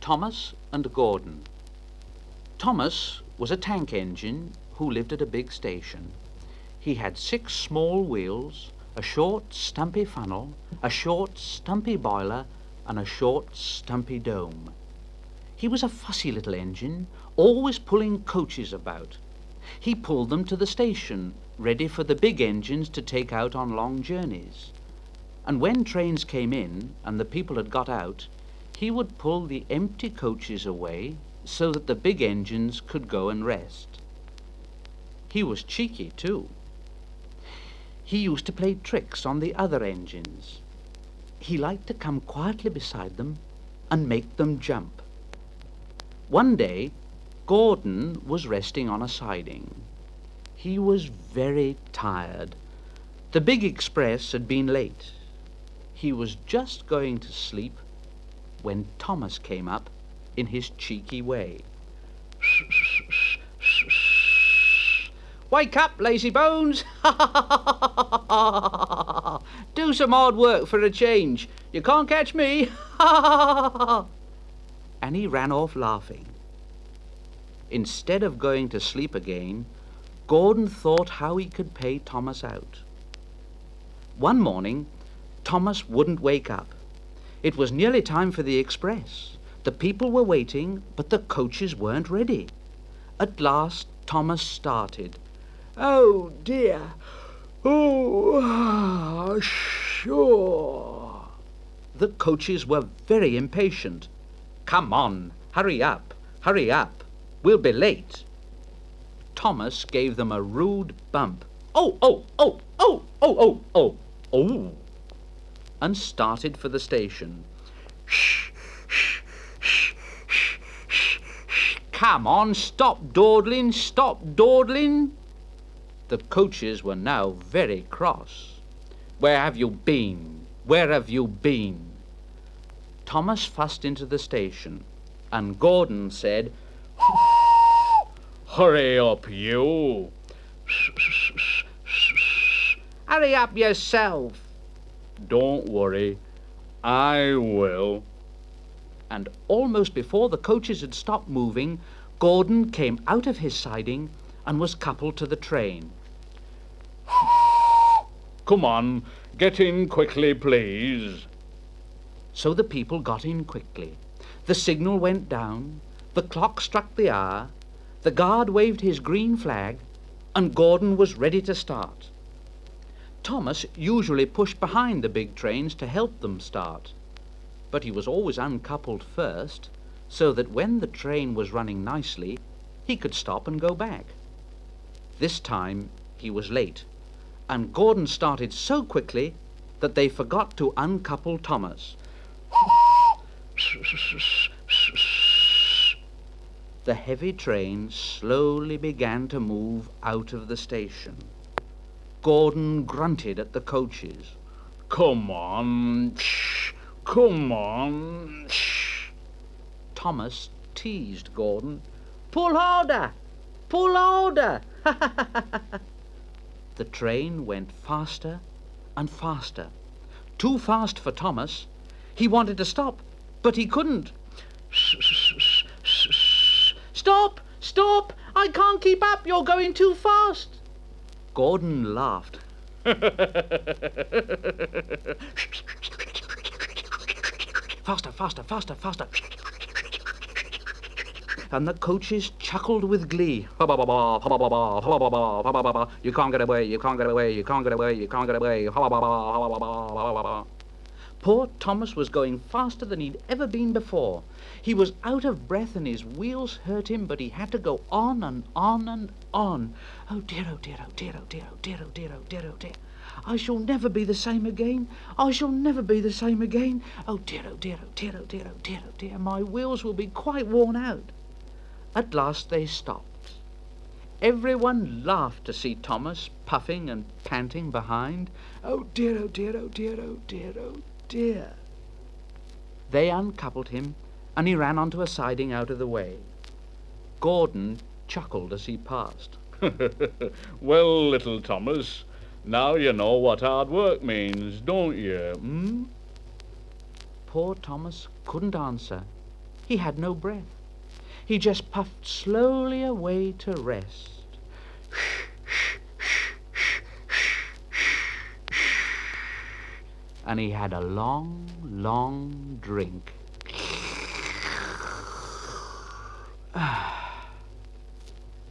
Thomas and Gordon. Thomas was a tank engine who lived at a big station. He had 6 small wheels, a short, stumpy funnel, a short, stumpy boiler, and a short, stumpy dome. He was a fussy little engine, always pulling coaches about. He pulled them to the station, ready for the big engines to take out on long journeys. And when trains came in and the people had got out, he would pull the empty coaches away so that the big engines could go and rest. He was cheeky, too. He used to play tricks on the other engines. He liked to come quietly beside them and make them jump. One day, Gordon was resting on a siding. He was very tired. The big express had been late. He was just going to sleep when Thomas came up in his cheeky way. "Wake up, lazy bones! Do some hard work for a change. You can't catch me!" And he ran off laughing. Instead of going to sleep again, Gordon thought how he could pay Thomas out. One morning, Thomas wouldn't wake up. It was nearly time for the express. The people were waiting, but the coaches weren't ready. At last, Thomas started. "Oh, dear. Oh, sure." The coaches were very impatient. "Come on, hurry up, hurry up. We'll be late." Thomas gave them a rude bump. "Oh, oh, oh, oh, oh, oh, oh, oh," and started for the station. "Shh, shh, shh, shh, shh, shh. Come on, stop dawdling, stop dawdling." The coaches were now very cross. "Where have you been? Where have you been?" Thomas fussed into the station, and Gordon said, "Hurry up, you." "Hurry up yourself." "Don't worry, I will." And almost before the coaches had stopped moving, Gordon came out of his siding and was coupled to the train. "Come on, get in quickly, please." So the people got in quickly. The signal went down, the clock struck the hour, the guard waved his green flag, and Gordon was ready to start. Thomas usually pushed behind the big trains to help them start, but he was always uncoupled first, so that when the train was running nicely, he could stop and go back. This time he was late, and Gordon started so quickly that they forgot to uncouple Thomas. The heavy train slowly began to move out of the station. Gordon grunted at the coaches. "Come on, shh, come on, shh." Thomas teased Gordon. "Pull harder, pull harder." The train went faster and faster. Too fast for Thomas. He wanted to stop, but he couldn't. "Stop! Stop! I can't keep up! You're going too fast!" Gordon laughed. "Faster, faster, faster, faster." And the coaches chuckled with glee. "You can't get away, you can't get away, you can't get away, you can't get away." Poor Thomas was going faster than he'd ever been before. He was out of breath and his wheels hurt him, but he had to go on and on and on. "Oh dear, oh dear, oh dear, oh dear, oh dear, oh dear, oh dear, oh dear. I shall never be the same again. I shall never be the same again. Oh dear, oh dear, oh dear, oh dear, oh dear, oh dear. My wheels will be quite worn out." At last they stopped. Everyone laughed to see Thomas puffing and panting behind. "Oh dear, oh dear, oh dear, oh dear, oh dear." They uncoupled him, and he ran onto a siding out of the way. Gordon chuckled as he passed. "Well, little Thomas, now you know what hard work means, don't you, hmm?" Poor Thomas couldn't answer. He had no breath. He just puffed slowly away to rest. And he had a long, long drink.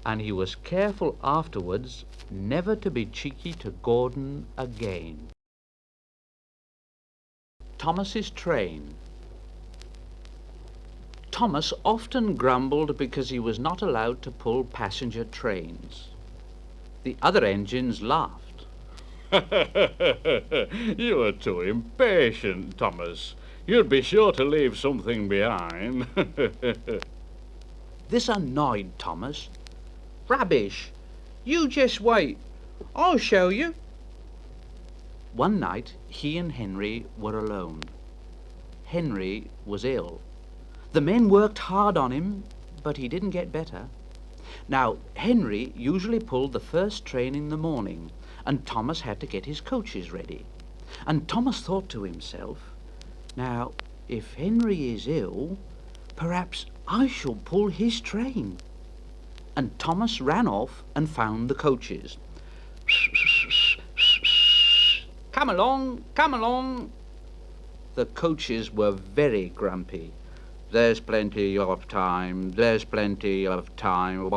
And he was careful afterwards never to be cheeky to Gordon again. Thomas's train. Thomas often grumbled because he was not allowed to pull passenger trains. The other engines laughed. You are too impatient, Thomas. You'd be sure to leave something behind. This annoyed Thomas. Rubbish! You just wait. I'll show you. One night he and Henry were alone. Henry was ill. The men worked hard on him, but he didn't get better. Now, Henry usually pulled the first train in the morning, and Thomas had to get his coaches ready. And Thomas thought to himself, now, if Henry is ill, perhaps I shall pull his train. And Thomas ran off and found the coaches. Come along, come along. The coaches were very grumpy. There's plenty of time, there's plenty of time.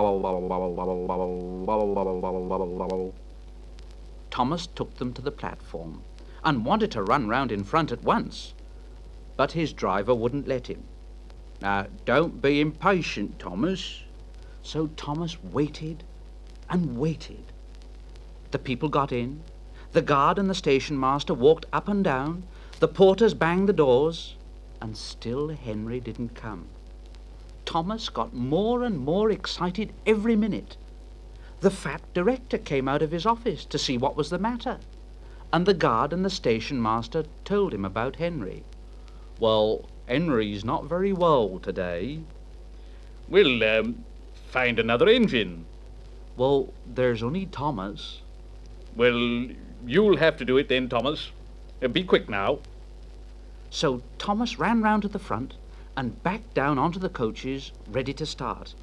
Thomas took them to the platform and wanted to run round in front at once, but his driver wouldn't let him. Now, don't be impatient, Thomas. So Thomas waited and waited. The people got in. The guard and the station master walked up and down. The porters banged the doors. And still Henry didn't come. Thomas got more and more excited every minute. The fat director came out of his office to see what was the matter, and the guard and the station master told him about Henry. Well, Henry's not very well today. We'll find another engine. Well, there's only Thomas. Well, you'll have to do it then, Thomas. Be quick now. So Thomas ran round to the front and backed down onto the coaches, ready to start.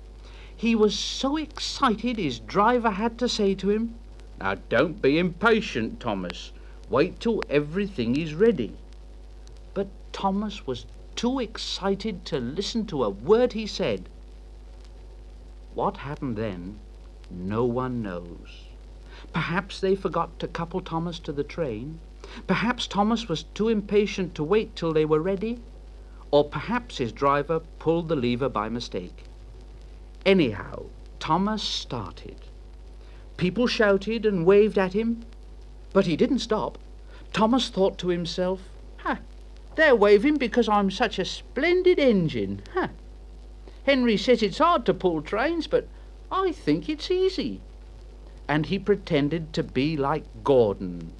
He was so excited his driver had to say to him, now don't be impatient, Thomas. Wait till everything is ready. But Thomas was too excited to listen to a word he said. What happened then, no one knows. Perhaps they forgot to couple Thomas to the train. Perhaps Thomas was too impatient to wait till they were ready, or perhaps his driver pulled the lever by mistake. Anyhow, Thomas started. People shouted and waved at him, but he didn't stop. Thomas thought to himself, they're waving because I'm such a splendid engine. Henry says it's hard to pull trains, but I think it's easy. And he pretended to be like Gordon.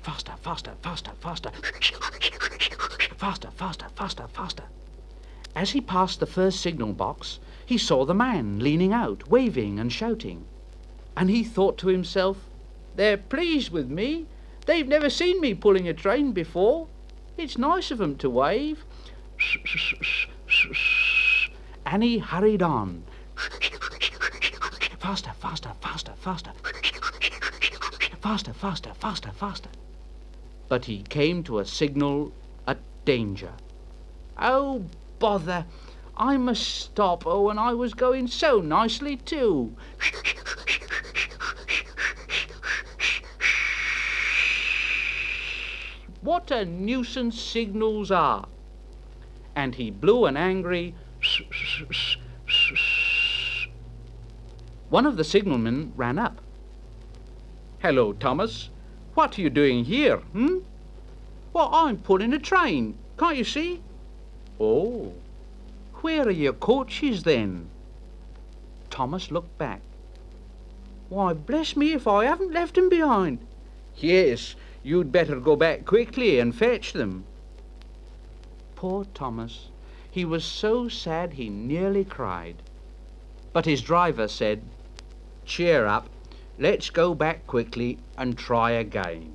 Faster, faster, faster, faster. Faster, faster, faster, faster. As he passed the first signal box, he saw the man leaning out, waving and shouting. And he thought to himself, they're pleased with me. They've never seen me pulling a train before. It's nice of 'em to wave. And he hurried on. Faster, faster, faster, faster. Faster, faster, faster, faster. But he came to a signal at danger. Oh, bother! I must stop. Oh, and I was going so nicely too. What a nuisance signals are. And he blew an angry One of the signalmen ran up. Hello, Thomas. What are you doing here, Well, I'm pulling a train. Can't you see? Oh, where are your coaches then? Thomas looked back. Why, bless me if I haven't left them behind. Yes, you'd better go back quickly and fetch them. Poor Thomas. He was so sad he nearly cried. But his driver said, cheer up. Let's go back quickly and try again.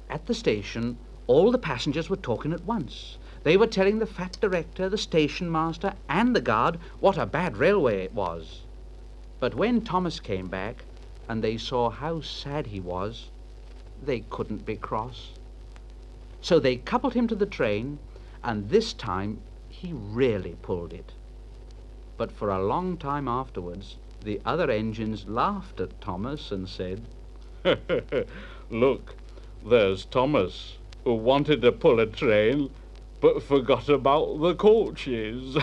At the station, all the passengers were talking at once. They were telling the fat director, the station master, and the guard what a bad railway it was. But when Thomas came back and they saw how sad he was, they couldn't be cross. So they coupled him to the train, and this time he really pulled it. But for a long time afterwards, the other engines laughed at Thomas and said, Look, there's Thomas, who wanted to pull a train, but forgot about the coaches.